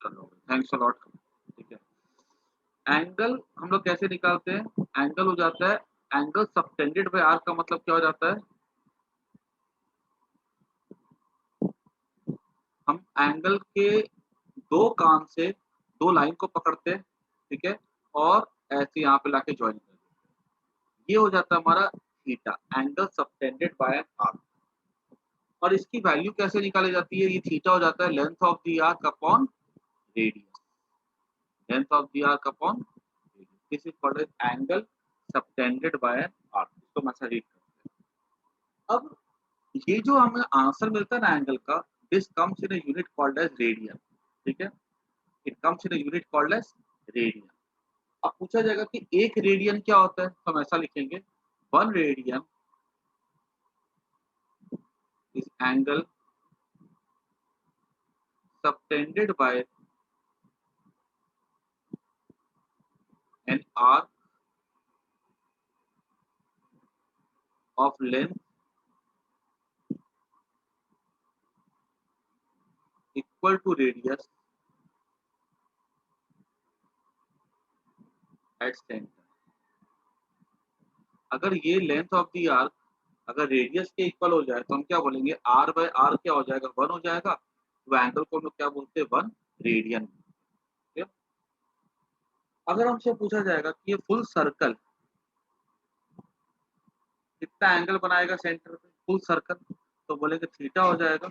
चलो thanks a lot. ठीक है, एंगल हम लोग कैसे निकालते हैं? एंगल हो जाता है एंगल सबटेंडेड बाय आर्क का मतलब क्या हो जाता है? हम एंगल के दो कान से दो लाइन को पकड़ते हैं, ठीक है, और ऐसे यहाँ पे लाके ज्वाइन कर देते हैं। ये हो जाता है हमारा theta, angle subtended by arc. और इसकी वैल्यू कैसे निकाली जाती है? ये थीटा हो जाता है length of the arc upon radius, length of the arc upon radius. This is called as angle subtended by arc. इसको मैं रीड करते हैं। अब ये जो हमें आंसर मिलता है ना एंगल का, this comes in a unit called as radian. ठीक है, it comes in a unit called as radian. अब पूछा जाएगा कि एक रेडियन क्या होता है, तो हम ऐसा लिखेंगे, one radian is angle subtended by an arc of length equal to radius at centre. अगर ये लेंथ ऑफ द आर्क अगर रेडियस के इक्वल हो जाए तो हम क्या बोलेंगे, आर बाय आर क्या हो जाएगा, वन हो जाएगा। तो एंगल को हम लोग क्या बोलते हैं, वन रेडियन। ठीक है? अगर हमसे पूछा जाएगा कि ये फुल सर्कल कितना एंगल बनाएगा सेंटर पे, फुल सर्कल, तो बोलेंगे थीटा हो जाएगा।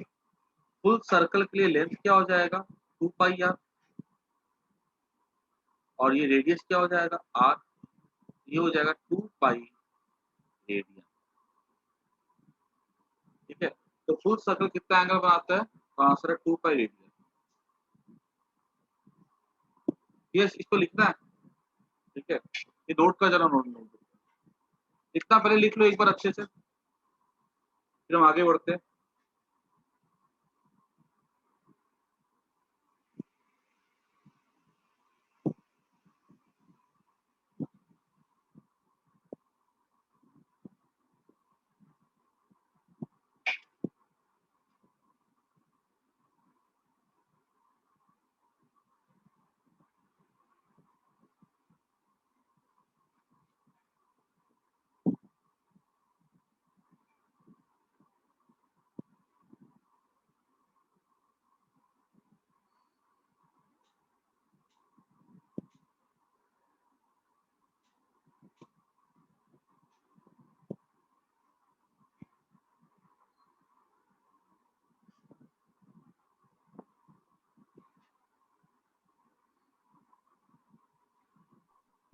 फुल सर्कल के लिए लेंथ क्या हो जाएगा, टू पाई आर, और ये रेडियस क्या हो जाएगा, आर। ये हो जाएगा टू पाई रेडियन। ठीक है, तो फुल सर्कल कितना एंगल बनाता है, तो आंसर है टू पाई रेडियन। यस, इसको लिखना है। ठीक है, ये नोट का जरा नोट इतना पहले लिख लो एक बार अच्छे से, फिर हम आगे बढ़ते हैं।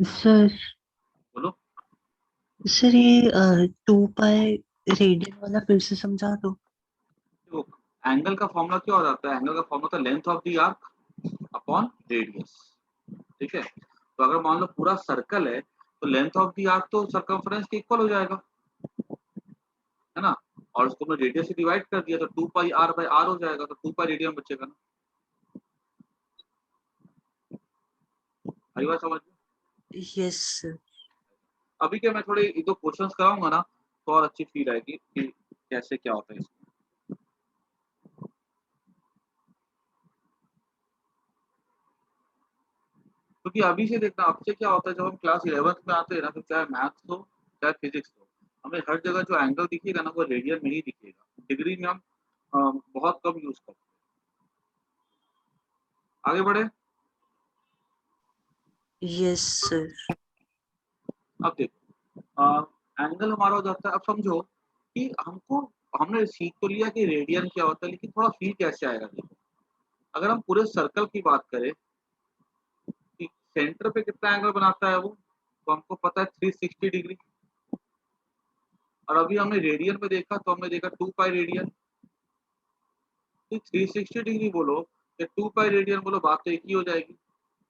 सर बोलो। सर ये 2 पाई रेडियन वाला फिर से समझा दो। देखो, एंगल का फॉर्मूला क्या हो जाता है, एंगल का फॉर्मूला होता है length of the arc upon radius. ठीक है, तो अगर मान लो पूरा सर्कल है तो लेंथ ऑफ द आर्क तो सरकमफ्रेंस के इक्वल हो जाएगा, है ना। और उसको हमने रेडियस से डिवाइड कर दिया तो two pi r by r हो जाएगा, तो टू पाई रेडियन बचेगा ना। आई बात समझ में? Yes sir. अभी क्या मैं थोड़े एक दो क्वेश्चंस कराऊंगा ना, तो और अच्छी फील आएगी कि कैसे क्या होता है इसमें। क्योंकि अभी से देखना, अब से क्या होता है, जब हम क्लास 11th में आते हैं ना, तो चाहे मैथ्स हो चाहे फिजिक्स हो, हमें हर जगह जो एंगल दिखेगा ना वो रेडियन में ही दिखेगा। डिग्री में हम बहुत कम यूज करते हैं। आगे बढ़े। Yes sir. अब देखो, एंगल हमारा हो जाता है। अब समझो कि हमको, हमने सीख तो लिया कि रेडियन क्या होता है, लेकिन थोड़ा फील कैसे आएगा। देखो, अगर हम पूरे सर्कल की बात करें कि सेंटर पे कितना एंगल बनाता है वो, तो हमको पता है 360 डिग्री। और अभी हमने रेडियन में देखा तो हमने देखा टू पाई रेडियन। 360 डिग्री बोलो या टू पाई रेडियन बोलो, बात तो एक ही हो जाएगी।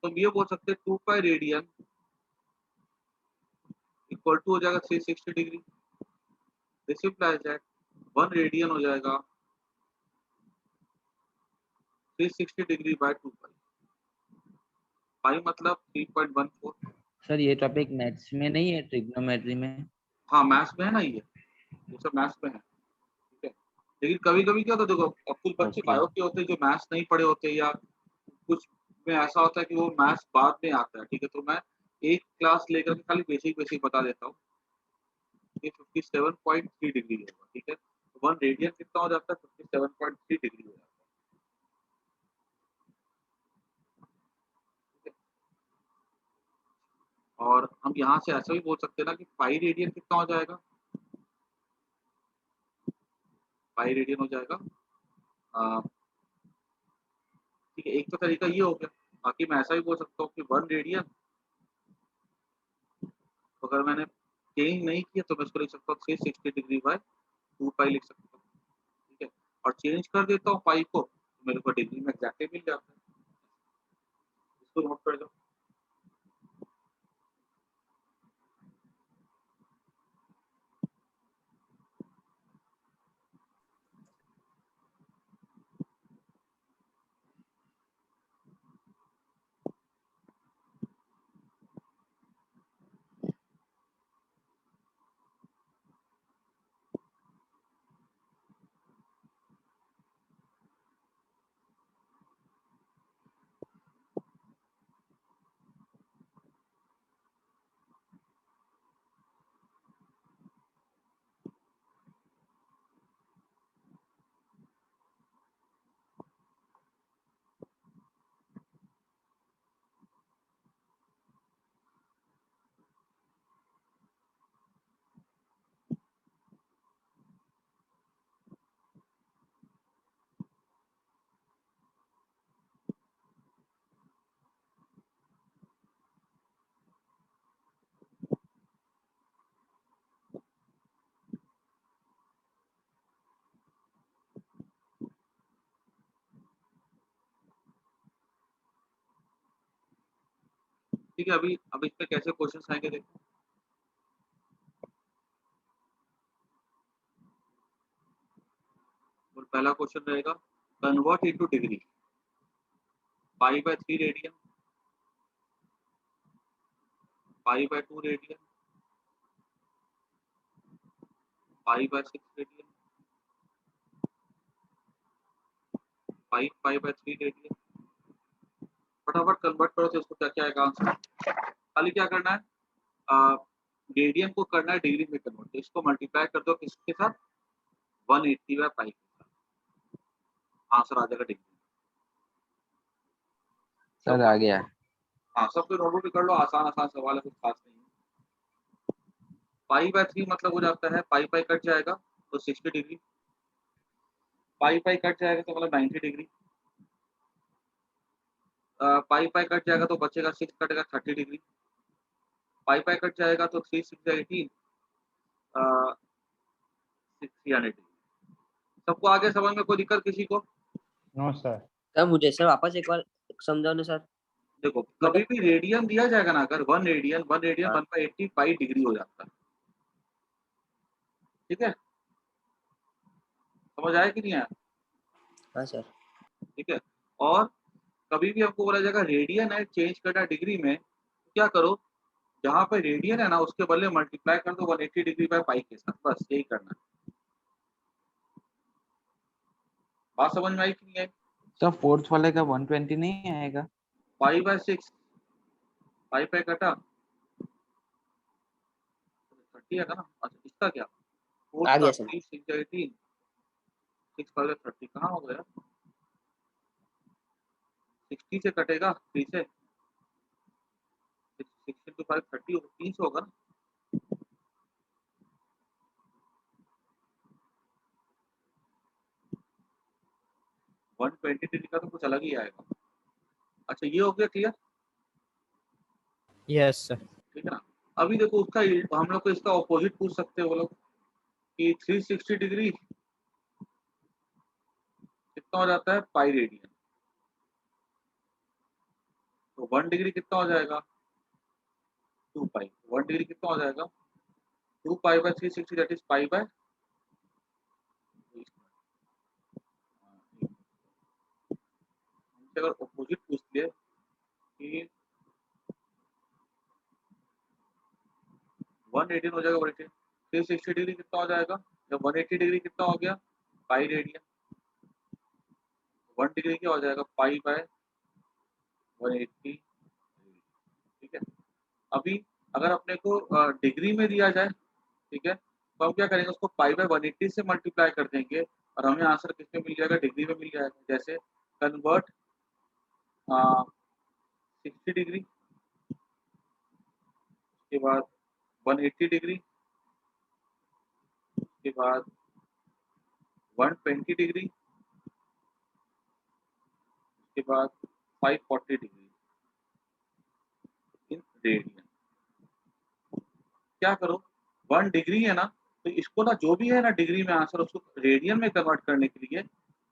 तो हम ये बोल सकते हैं two pi radian equal to हो जाएगा 360 degree. This implies that one radian हो जाएगा 360 degree by two pi. Pi मतलब 3.14। सर ये टॉपिक मैथ्स में नहीं है, ट्रिग्नोमेट्री में। हाँ मैथ्स में है ना, ये सब मैथ्स में है। ठीक है, लेकिन कभी कभी क्या होता है, देखो अब कुछ बच्चे ओके। बायो के होते हैं जो मैथ्स नहीं पढ़े होते, या कुछ में ऐसा होता है कि वो मैथ्स बाद में आता है, ठीक है? तो मैं एक क्लास लेकर के खाली बेसिक बता देता हूँ। ये 57.3 डिग्री होगा, ठीक है? तो 1 रेडियन कितना हो जाता है? 57.3 डिग्री हो जाता है। ठीक है? और हम यहाँ से ऐसा भी बोल सकते हैं ना कि पाई रेडियन कितना हो जाएगा? पाई रेडियन हो जाएगा ठीक है, एक तो तरीका ये हो गया। बाकी मैं ऐसा भी बोल सकता हूँ कि 1 रेडियन, तो अगर मैंने चेंज नहीं किया तो मैं उसको लिख सकता हूँ 360 डिग्री बाय 2 पाई लिख सकता हूँ, ठीक है? और चेंज कर देता हूँ पाई को, तो मेरे को डिग्री में एग्जैक्टली मिल जाता है। इसको नोट कर दो। ठीक है, अब इस पे कैसे क्वेश्चन आएंगे देखो। और पहला क्वेश्चन रहेगा, convert into degree, pi by 3 radian, pi by 2 radian, pi by 6 radian, pi by 3 radian. फटाफट कन्वर्ट करो तो इसको क्या क्या आएगा आंसर। खाली क्या करना है, रेडियन को करना है डिग्री में कन्वर्ट, तो इसको मल्टीप्लाई कर दो किसके साथ? 180 बाय पाई के साथ, आंसर आ जाएगा डिग्री। सर आ गया। हाँ, सब पे नोटबुक भी कर लो, आसान आसान सवाल है, कुछ खास नहीं है। पाई बाय 3 मतलब हो जाता है, पाई पाई कट जाएगा तो 60 डिग्री, पाई पाई कट जाएगा तो मतलब 90 डिग्री, पाई पाई कट जाएगा तो बचेगा 6 कटेगा 30 डिग्री, पाई पाई कट जाएगा तो 3 6 18 300 डिग्री। सबको आगे समझ में कोई दिक्कत किसी को? No sir. सर मुझे सर वापस एक बार समझाओ ना सर। देखो, कभी भी रेडियन दिया जाएगा ना, अगर 1 रेडियन 1/80 पाई डिग्री हो जाता है, ठीक है? समझ आया कि नहीं आया? हाँ सर। ठीक है। और कभी भी आपको बोला जाएगा रेडियन है चेंज करना डिग्री में, तो क्या करो, जहां पे रेडियन है ना उसके बदले मल्टीप्लाई कर दो 180 डिग्री बाय पाई के साथ, बस यही करना है। बात समझ में आई कि नहीं आई? सर फोर्थ वाले का 120 नहीं आएगा? पाई बाय 6, पाई पाई कटा 30 आएगा ना। अच्छा, इसका क्या? आ गया 4 सर। 3 6 18 6 पर 30 कहाँ हो गया? 60 से कटेगा 3 से, 6 into 5 30 होगा, 300 होगा ना। वन 20 डिग्री का तो कुछ अलग ही आएगा। अच्छा, ये हो गया क्लियर? Yes sir. ठीक है ना। अभी देखो उसका हम लोग को इसका ऑपोजिट पूछ सकते हैं वो लोग कि 360 डिग्री कितना हो जाता है पाई रेडियन, तो 1 डिग्री कितना हो जाएगा? 2 पाई। 1 डिग्री कितना हो जाएगा? 2 pi by 360 that is pi by. अगर ऑपोजिट पूछ लिए कि 180 हो जाएगा 180, 360 डिग्री कितना हो जाएगा? जब 180 डिग्री कितना हो गया? Pi radian. 1 डिग्री क्या हो जाएगा? पाई बाय 180, ठीक है। अभी अगर अपने को डिग्री में दिया जाए, ठीक है, तो हम क्या करेंगे, उसको पाई बाय 180 से मल्टीप्लाई कर देंगे और हमें आंसर किस में मिल जाएगा, डिग्री में मिल जाएगा। जैसे कन्वर्ट 60 डिग्री, उसके बाद 180 डिग्री, उसके बाद 120 डिग्री, उसके बाद 540 डिग्री इन रेडियन। क्या करो, 1 डिग्री है ना, तो इसको ना जो भी है ना डिग्री में आंसर, उसको रेडियन में कन्वर्ट करने के लिए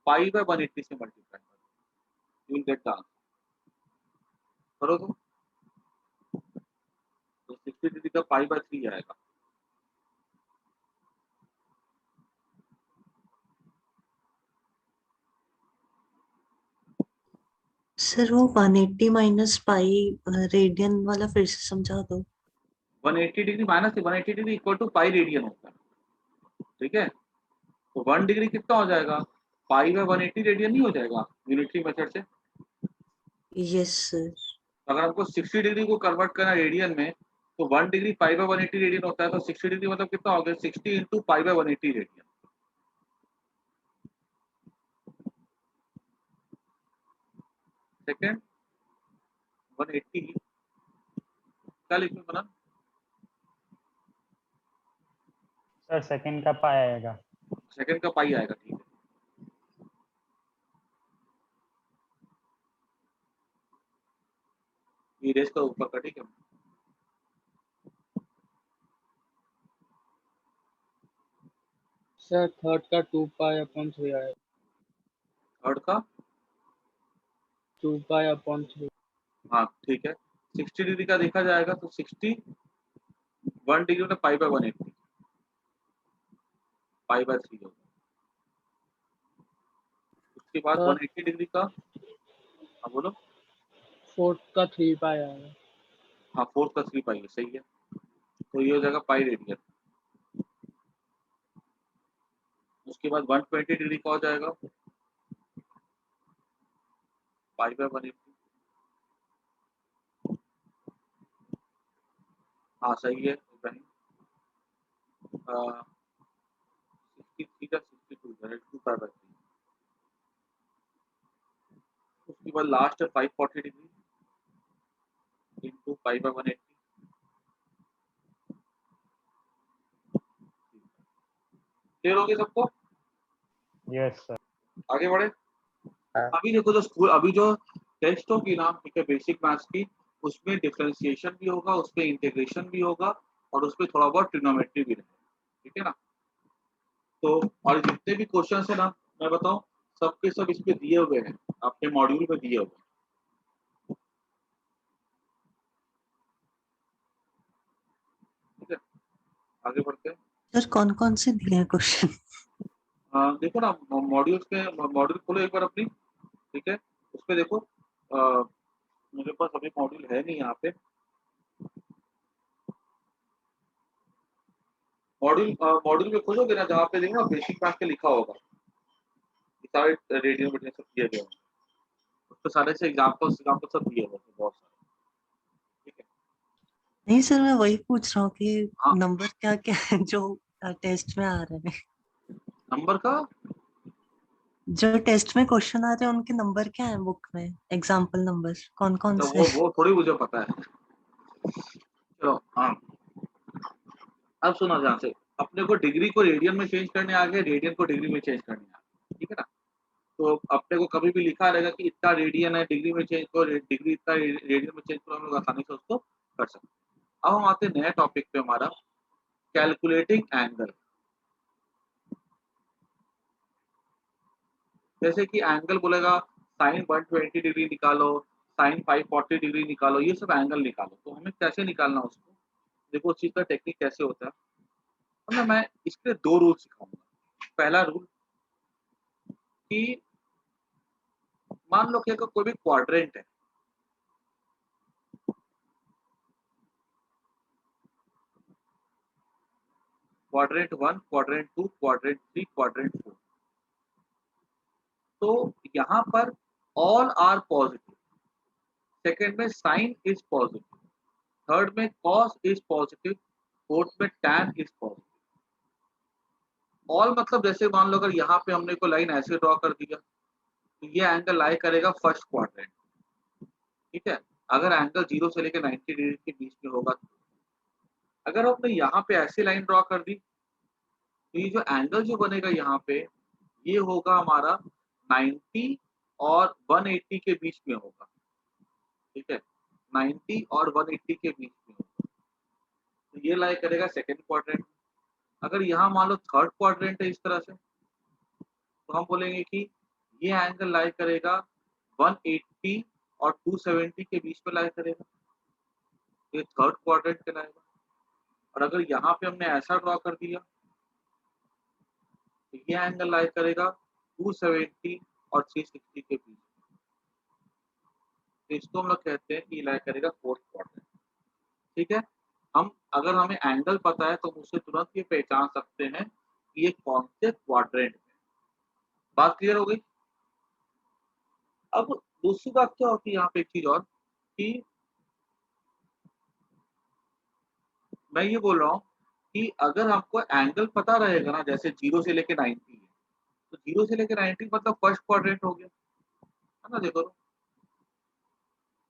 पाई बाय 180 से मल्टीप्लाई करो, you will get the answer. करो तो 60 डिग्री का पाई बाय 3 आएगा। सर वो 180 माइनस पाई रेडियन वाला फिर से समझा दो। 180 degree minus 180 degree equal to pi radian होता है, ठीक है। तो 1 डिग्री कितना हो जाएगा, पाई बाय 180 रेडियन नहीं हो जाएगा यूनिटरी मेथड से। Yes sir. अगर हमको 60 डिग्री को कन्वर्ट करना रेडियन में, तो 1 डिग्री पाई बाय 180 रेडियन होता है, तो 60 डिग्री मतलब कितना हो गया, 60 into pi by 180 radian. Second 180 क्या लिखूं बना, सर सेकंड का पाई आएगा। सेकेंड का पाई आएगा, ठीक है। ये रेस का ऊपर का, ठीक है। सर थर्ड का 2 पाई अपॉन 3 आएगा। थर्ड का 2 पाई अपॉन 3। हाँ ठीक है। 60 डिग्री का देखा जाएगा तो 60 1 डिग्री में पाई बाय 180, पाई बाय 3 होगा। उसके बाद सर 180 डिग्री का, हाँ बोलो। फोर्थ का 3 पाई आएगा। हाँ फोर्थ का 3 पाई है, सही है। तो ये हो जाएगा पाई रेडियन। उसके बाद 120 डिग्री का हो जाएगा पाई बाय 180। हाँ सही है इब्राहिम। 63 का 62 है, 2 पाई बाय 3। उसके बाद लास्ट है 540 degree into pi by 180। Clear हो गया सबको, यस सर। आगे बढ़े। हाँ। अभी देखो जो स्कूल, अभी जो टेस्ट होगी ना, ठीक है, बेसिक मैथ्स की, उसमें डिफरेंशिएशन भी होगा, उसमें इंटीग्रेशन भी होगा और उसमें थोड़ा बहुत ट्रिग्नोमेट्री भी रहेगा, ठीक है ना। तो और जितने भी क्वेश्चन है ना, मैं बताऊं, सबके सब इस पे दिए हुए हैं, अपने मॉड्यूल पे दिए हुए हैं, ठीक है। आगे बढ़ते हैं। सर कौन कौन से दिए हैं क्वेश्चन? देखो ना, मॉड्यूल्स के मॉड्यूल खोलो एक बार अपनी, ठीक है। उस पे देखो, मेरे पास अभी मॉड्यूल है नहीं यहाँ पे। मॉड्यूल में खोलोगे ना, जहाँ पे देखो ना बेसिक मैथ पे लिखा होगा, सारे रेडियो में सब दिए गए होंगे, उस पे सारे से एग्जाम्पल्स एग्जाम्पल सब दिए हुए हैं, बहुत सारे, ठीक है। नहीं सर, मैं वही पूछ रहा हूँ कि हाँ नंबर क्या क्या है जो टेस्ट में आ रहे हैं। नंबर का, जो टेस्ट में क्वेश्चन आ रहे हैं उनके नंबर क्या है बुक में, एग्जाम्पल नंबर कौन कौन तो से? वो थोड़ी मुझे पता है। चलो हाँ, अब सुनो ध्यान से। अपने को डिग्री को रेडियन में चेंज करने आ गए, रेडियन को डिग्री में चेंज करने आ गए, ठीक है ना। तो अपने को कभी भी लिखा रहेगा कि इतना रेडियन है, डिग्री में चेंज करो, डिग्री इतना रेडियन में चेंज करो, हम लोग आसानी से उसको कर सकते हैं। अब हम आते हैं नए टॉपिक पे हमारा, कैलकुलेटिंग एंगल। जैसे कि एंगल बोलेगा साइन 120 डिग्री निकालो, साइन 540 डिग्री निकालो, ये सब एंगल निकालो। तो हमें कैसे निकालना उसको, देखो उस चीज का टेक्निक कैसे होता है। तो ना मैं इसके 2 रूल सिखाऊंगा। पहला रूल कि मान लो कि अगर कोई भी क्वाड्रेंट है, क्वाड्रेंट 1, क्वाड्रेंट 2, क्वाड्रेंट 3, क्वाड्रेंट 4, तो यहाँ पर ऑल आर पॉजिटिव, सेकंड में साइन इज पॉजिटिव, थर्ड में कॉस इज पॉजिटिव, फोर्थ में टैन इज पॉजिटिव। ऑल मतलब जैसे मान लो अगर यहाँ पे हमने को लाइन ऐसे ड्रॉ कर दिया तो ये एंगल लाई करेगा फर्स्ट क्वाड्रेंट, ठीक है। अगर एंगल 0 से लेकर 90 डिग्री के बीच में होगा तो अगर हमने यहाँ पे ऐसी लाइन ड्रॉ कर दी तो ये जो एंगल जो बनेगा यहाँ पे ये होगा हमारा 90 और 180 के बीच में होगा, ठीक है। 90 और 180 के बीच में होगा तो ये लाई करेगा सेकेंड क्वाड्रेंट। अगर यहाँ मान लो थर्ड क्वाड्रेंट है इस तरह से तो हम बोलेंगे कि ये एंगल लाई करेगा 180 और 270 के बीच में लाई करेगा, ये थर्ड क्वाड्रेंट कहलाएगा। और अगर यहाँ पे हमने ऐसा ड्रॉ कर दिया तो ये एंगल लाई करेगा 270 और 360 के बीच में, तो इसको हम लोग कहते हैं कि लाई करेगा फोर्थ क्वाड्रेंट, ठीक है। हम अगर हमें एंगल पता है तो उससे तुरंत ये पहचान सकते हैं कि ये कौन से क्वाड्रेंट में। बात क्लियर हो गई। अब दूसरी बात क्या होती है यहाँ पे एक चीज और कि मैं ये बोल रहा हूँ कि अगर हमको एंगल पता रहेगा ना, जैसे 0 से लेके 90 है तो 0 से लेके 90 मतलब फर्स्ट क्वाड्रेंट हो गया, है ना। देखो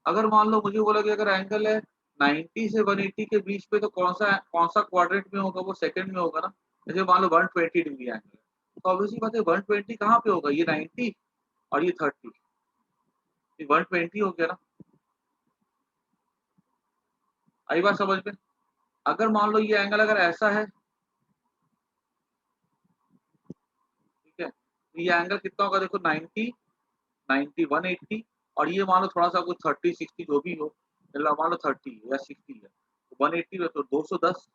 अगर मान लो मुझे बोला कि अगर एंगल है 90 से 180 के बीच में तो कौन सा क्वाड्रेंट में होगा, वो सेकंड में होगा ना। जैसे मान लो 120 डिग्री एंगल है तो ऑब्वियसली बात है 120 कहाँ पे होगा, ये 90 और ये 30, ये 120 हो गया ना। आई बात समझ में। अगर मान लो ये एंगल अगर ऐसा है, ठीक है, तो ये एंगल कितना होगा, देखो 90 90 180 और ये मान लो थोड़ा सा कुछ 30 60 जो भी हो, मतलब मान लो 30 या 60 है तो 180 है तो 210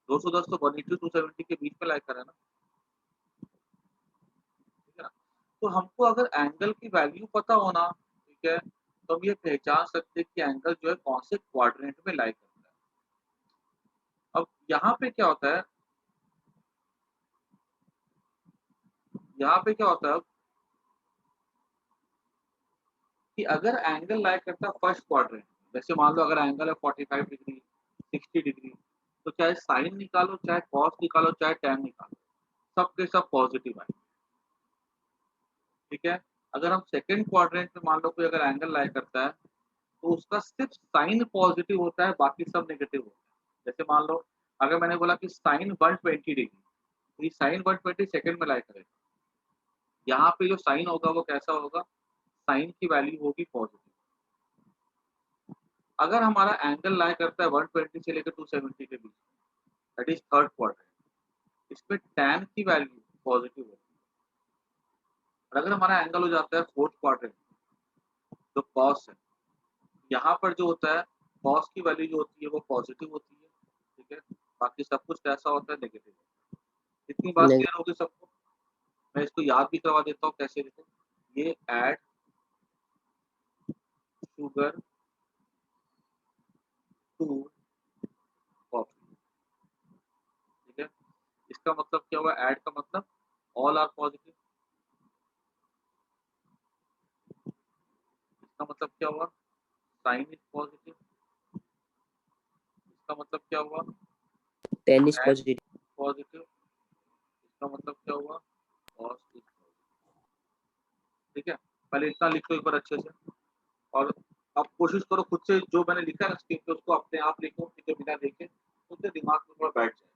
तो 180 270 के बीच में लाइक करा ना, ठीक है ना। तो हमको अगर एंगल की वैल्यू पता होना, ठीक है, तो हम ये पहचान सकते हैं कि एंगल जो है कौन से क्वाड्रेंट में लाइक करता है। अब यहाँ पे क्या होता है, यहाँ पे क्या होता है कि अगर एंगल लाइक करता है फर्स्ट क्वाड्रेंट, जैसे मान लो अगर एंगल है 45 डिग्री 60 डिग्री तो चाहे साइन निकालो चाहे कॉस निकालो चाहे टैन निकालो सबके सब पॉजिटिव आए, ठीक है। अगर हम सेकंड क्वाड्रेंट में मान लो कोई अगर एंगल लाइक करता है तो उसका सिर्फ साइन पॉजिटिव होता है, बाकी सब नेगेटिव होता है। जैसे मान लो अगर मैंने बोला कि साइन 120 डिग्री तो ये साइन 120 सेकंड में लाइक करेगा, यहाँ पे जो साइन होगा वो कैसा होगा, साइन की वैल्यू होगी पॉजिटिव। अगर हमारा एंगल लाई करता है 120 से लेकर 270 के बीच, दैट इज थर्ड क्वाड्रेंट, इसमें टैन की वैल्यू पॉजिटिव होती है। और अगर हमारा एंगल हो जाता है फोर्थ क्वाड्रेंट तो कॉस है, यहाँ पर जो होता है कॉस की वैल्यू जो होती है वो पॉजिटिव होती है, ठीक है। बाकी सब कुछ कैसा होता है, नेगेटिव होता है। इतनी बात नहीं, क्लियर होगी सबको। मैं इसको याद भी करवा देता हूँ कैसे, देखो ये ऐड शुगर टू कॉफी, ठीक है। इसका मतलब क्या हुआ, ऐड का मतलब ऑल आर पॉजिटिव, इसका मतलब क्या हुआ, साइन इज पॉजिटिव, इसका मतलब क्या हुआ, 10 is ऐड positive. पॉजिटिव, इसका मतलब क्या हुआ, कॉस इज पॉजिटिव, ठीक है। पहले इतना लिखो एक बार अच्छे से और अब कोशिश करो खुद से जो मैंने लिखा है ना स्क्रीन पे उसको अपने आप लिखो, ठीक है, बिना देखे उससे दिमाग में थोड़ा बैठ जाए।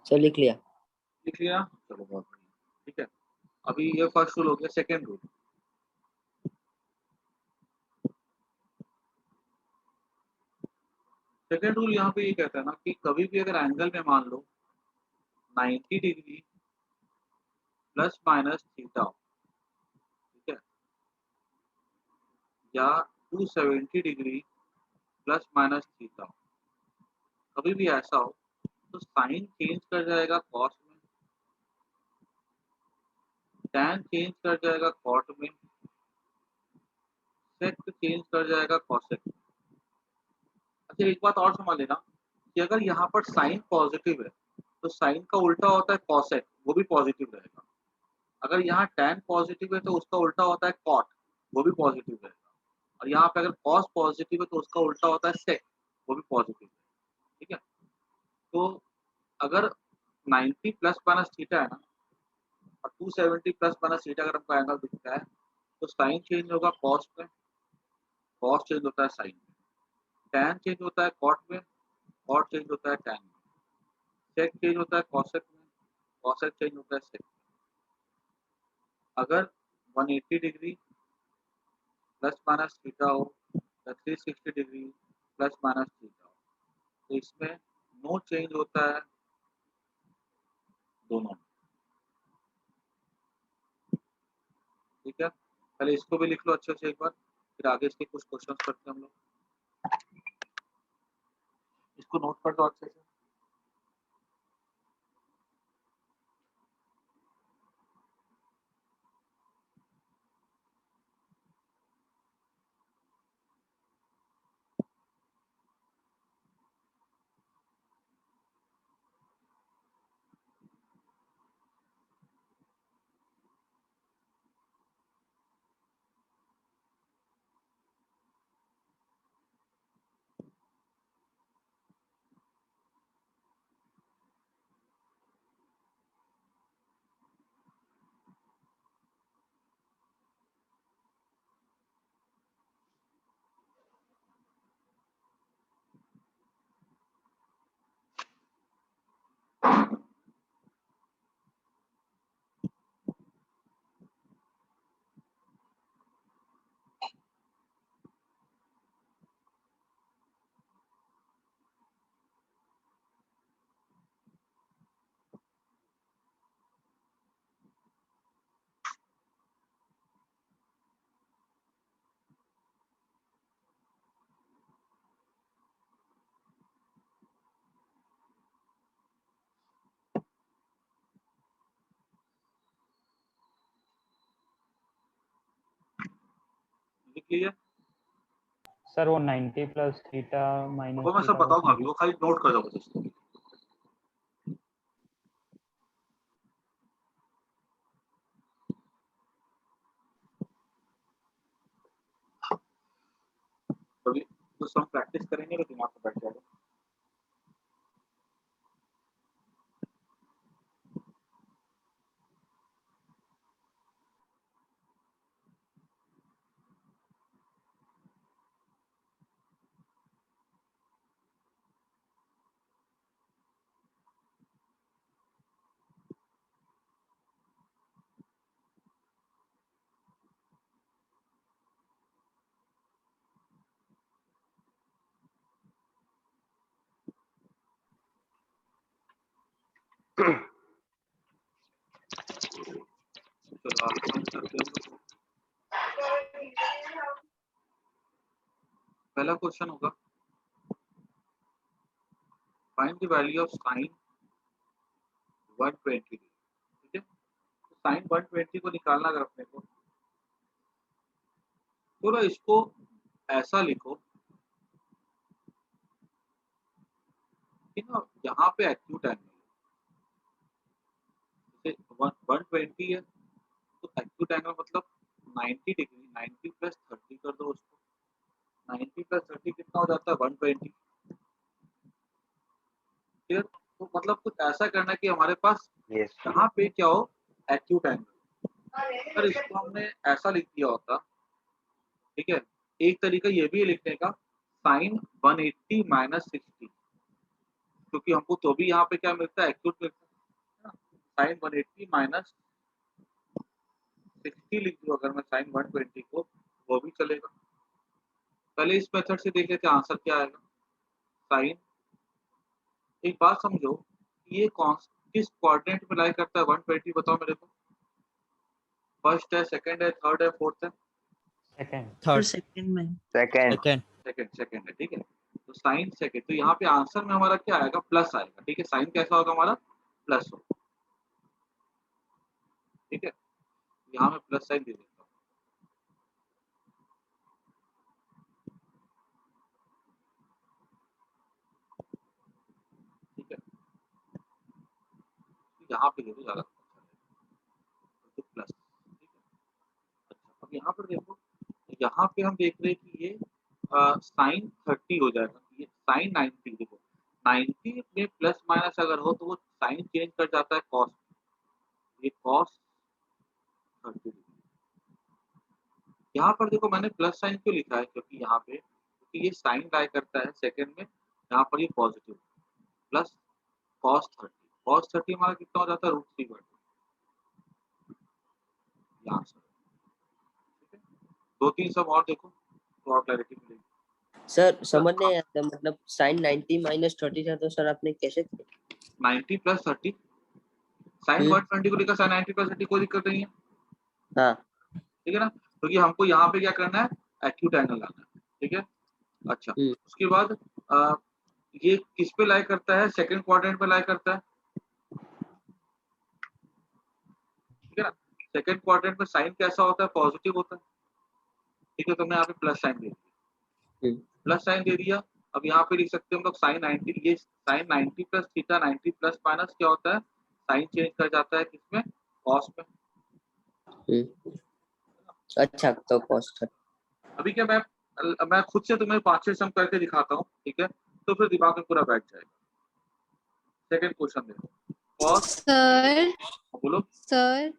सर लिख लिया। लिख लिया, चलो बहुत बढ़िया। ठीक है, अभी ये फर्स्ट रूल हो गया। सेकेंड रूल, सेकेंड रूल यहाँ पे ये कहता है ना कि कभी भी अगर एंगल में मान लो 90 डिग्री प्लस माइनस थीटा, ठीक है, या 270 डिग्री प्लस माइनस थीटा, कभी भी ऐसा हो तो साइन चेंज कर जाएगा कॉस में, टैन चेंज कर जाएगा कॉट में, सेक चेंज कर जाएगा कॉसेक में। अच्छा एक बात और समझ लेना कि अगर यहाँ पर साइन पॉजिटिव है तो साइन का उल्टा होता है कॉसेक, वो भी पॉजिटिव रहेगा। अगर यहाँ टैन पॉजिटिव है तो उसका उल्टा होता है कॉट, वो भी पॉजिटिव रहेगा। और यहाँ पे अगर कॉस पॉजिटिव है तो उसका उल्टा होता है सेक, वो भी पॉजिटिव है। ठीक है, तो अगर 90 प्लस माइनस थीटा है ना और 270 प्लस माइनस थीटा अगर हमको एंगल दिखता है तो साइन चेंज होगा कॉस में, कॉस चेंज होता है साइन में, टैन चेंज होता है कॉट में, कॉट चेंज होता है टैन में, सेक चेंज होता है कॉसेक में, कॉसेक चेंज होता है सेक में। अगर 180 डिग्री प्लस माइनस थीटा हो या 360 डिग्री प्लस माइनस थीटा हो तो इसमें नो चेंज होता है दोनों में। ठीक है, पहले इसको भी लिख लो अच्छे से एक बार, फिर आगे इसके कुछ क्वेश्चंस करते हैं हम लोग। इसको नोट कर दो अच्छे से। लिख लीजिए। सर वो 90 प्लस थीटा माइनस वो मैं सब बताऊंगा अभी, वो खाली नोट कर दो बस इसको। अभी तो सब प्रैक्टिस करेंगे तो दिमाग में बैठ जाएगा। चलो आगे बात करते हैं। पहला क्वेश्चन होगा find the value of sign 120 degree. ठीक है, तो साइन 120 को निकालना अगर अपने को, तो ना इसको ऐसा लिखो कि ना यहाँ पे एक्यूट एंगल जैसे 120 है तो एक्यूट एंगल मतलब 90 डिग्री, 90 प्लस 30 कर दो उसको, 90 प्लस 30 कितना हो जाता है 120। क्लियर, तो मतलब कुछ ऐसा करना है कि हमारे पास यहाँ पे क्या हो एक्यूट एंगल। अगर इसको हमने ऐसा लिख दिया होता, ठीक है, एक तरीका ये भी है लिखने का साइन 180 माइनस 60, क्योंकि हमको तो भी यहाँ पे क्या मिलता है, एक्यूट मिलता है ना। साइन 180 माइनस 60 लिख दूँ अगर मैं साइन 120 को, वो भी चलेगा। पहले इस मेथड से देख लेते हैं आंसर क्या आएगा। साइन, एक बात समझो, ये किस क्वाड्रेंट में लाई करता है 120, बताओ मेरे को। फर्स्ट है, सेकंड है, थर्ड है, फोर्थ है? सेकंड। सर थर्ड सेकंड में। सेकंड। सेकंड सेकंड है, ठीक है। तो साइन सेकंड, तो यहाँ पे आंसर में हमारा क्या आएगा, प्लस आएगा, ठीक है। साइन कैसा होगा हमारा, प्लस होगा, ठीक है। यहाँ में प्लस साइन दे देता हूँ, ठीक है। यहाँ पे देखो ज्यादा तो प्लस, ठीक है। अच्छा, अब यहाँ पर देखो, यहाँ पे हम देख रहे हैं कि ये साइन 30 हो जाएगा, ये साइन 90, देखो 90 में प्लस माइनस अगर हो तो वो साइन चेंज कर जाता है कॉस, ये कॉस 30। यहाँ पर देखो मैंने प्लस साइन क्यों लिखा है, क्योंकि यहाँ पे, क्योंकि ये साइन लाई करता है सेकंड में, यहाँ पर ये पॉजिटिव प्लस कॉस 30। कॉस 30 हमारा कितना हो जाता है, √3/2, यहाँ से, ठीक है। 2-3 सब और देखो तो और क्लैरिटी मिलेगी। सर समझ नहीं आता, मतलब साइन 90 माइनस 30 था, तो सर आपने कैसे किया? 90 प्लस 30, साइन 120 को लेकर साइन 90 प्लस 30 कोई दिक्कत नहीं है, हाँ ठीक है ना। क्योंकि हमको यहाँ पे क्या करना है, एक्यूट एंगल लाना है, ठीक है। अच्छा, उसके बाद ये किस पे लाई करता है, सेकंड क्वाड्रेंट पे लाई करता है, ठीक है ना। सेकंड क्वाड्रेंट में साइन कैसा होता है, पॉजिटिव होता है, ठीक है। तो मैं यहाँ पे प्लस साइन दे दिया, प्लस साइन दे दिया। अब यहाँ पे लिख सकते हैं हम लोग साइन 90, ये sine 90 plus theta 90 plus minus क्या होता है, साइन चेंज कर जाता है किसमें, कॉस में। अच्छा, तो कॉस 30। अभी क्या मैं खुद से तुम्हें 5-6 सम करके दिखाता हूँ, ठीक है, तो फिर दिमाग में पूरा बैठ जाएगा। सेकंड क्वेश्चन देखो, कॉस, सर बोलो सर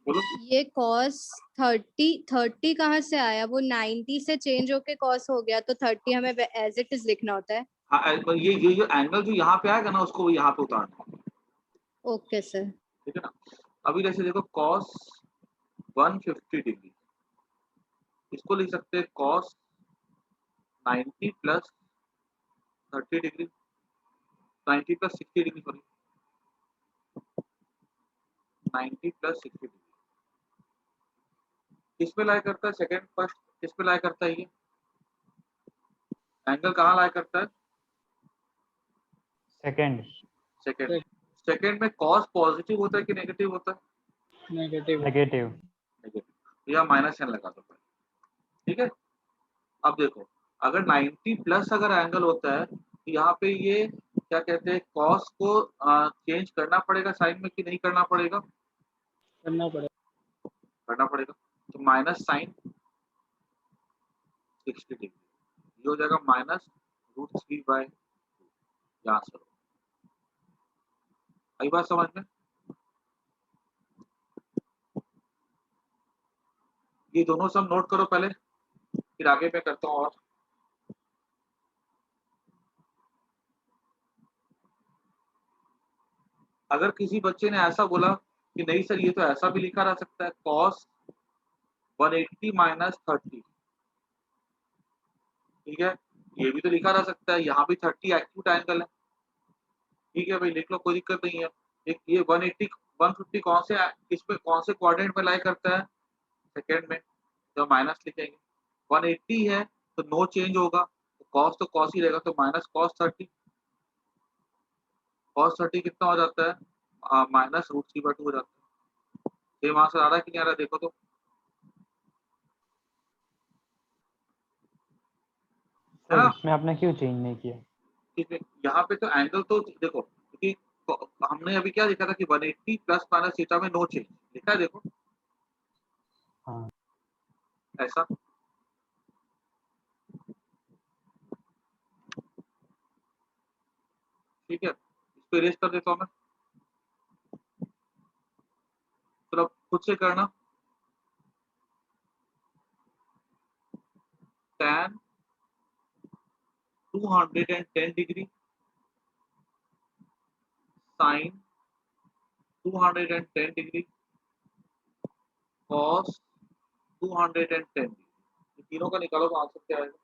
बोलो। ये कॉस 30 कहाँ से आया? वो 90 से चेंज होके कॉस हो गया, तो 30 हमें एज इट इज लिखना होता है। हाँ, ये जो एंगल जो यहाँ पे आएगा ना, उसको यहाँ पे उतारना है, ओके सर। ठीक है ना। अभी जैसे देखो कॉस 150 डिग्री, इसको लिख सकते हैं cos 90 plus 30 degree, 90 plus 60 degree, sorry 90 plus 60 degree. किस पे लाई करता है, सेकंड फर्स्ट किस पे लाई करता है, ये एंगल कहाँ लाई करता है, सेकंड। सेकंड। सेकंड में कॉस पॉजिटिव होता है कि नेगेटिव होता है, नेगेटिव। नेगेटिव। नेगेटिव। या माइनस साइन लगा दो, ठीक है। अब देखो, अगर 90 प्लस अगर एंगल होता है तो यहाँ पे ये क्या कहते हैं, कॉस को चेंज करना पड़ेगा साइन में कि नहीं करना पड़ेगा, करना पड़ेगा। करना पड़ेगा। तो माइनस साइन 60 डिग्री, ये हो जाएगा माइनस √3/2, यहाँ से आई बात समझ में। ये दोनों सब नोट करो पहले, फिर आगे मैं करता हूँ। और अगर किसी बच्चे ने ऐसा बोला कि नहीं सर ये तो ऐसा भी लिखा रह सकता है, कॉस 180 माइनस 30, ठीक है, ये भी तो लिखा रह सकता है, यहाँ भी 30 एक्यूट एंगल है, ठीक है भाई, लिख लो, कोई दिक्कत नहीं है। एक ये 180 150 कौन से इस पे कौन से क्वाड्रेंट में लाई करता है, सेकंड में, तो माइनस लिखेंगे। 180 है तो नो चेंज होगा, तो कॉस ही रहेगा, तो माइनस कॉस 30, कॉस 30 कितना हो जाता है, माइनस √3/2 हो जाता है। सेम आंसर आ रहा है कि नहीं आ रहा है, देखो तो, है सर ना। इसमें आपने क्यों चेंज नहीं किया? ठीक है, यहाँ पे तो एंगल तो देखो, क्योंकि हमने अभी क्या लिखा था कि 180 प्लस माइनस थीटा में नो चेंज लिखा है, देखो हाँ। ऐसा, ठीक है। इसको इरेज कर देता हूँ मैं, तो अब खुद से करना। tan 210 degree sine 210 degree cos 210 degree, तीनों का निकालो तो आंसर क्या आएगा?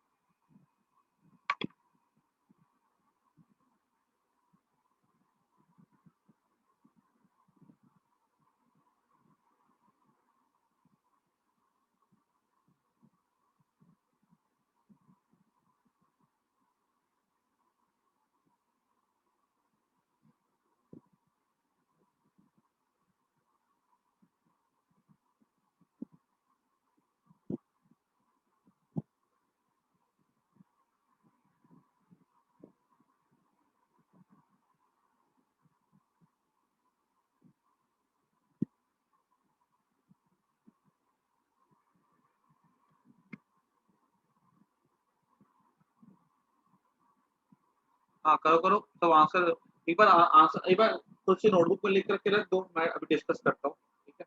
हाँ करो करो, तो आंसर एक बार आंसर एक बार खुद से नोटबुक में लिख करके रख दो, मैं अभी डिस्कस करता हूँ, ठीक है?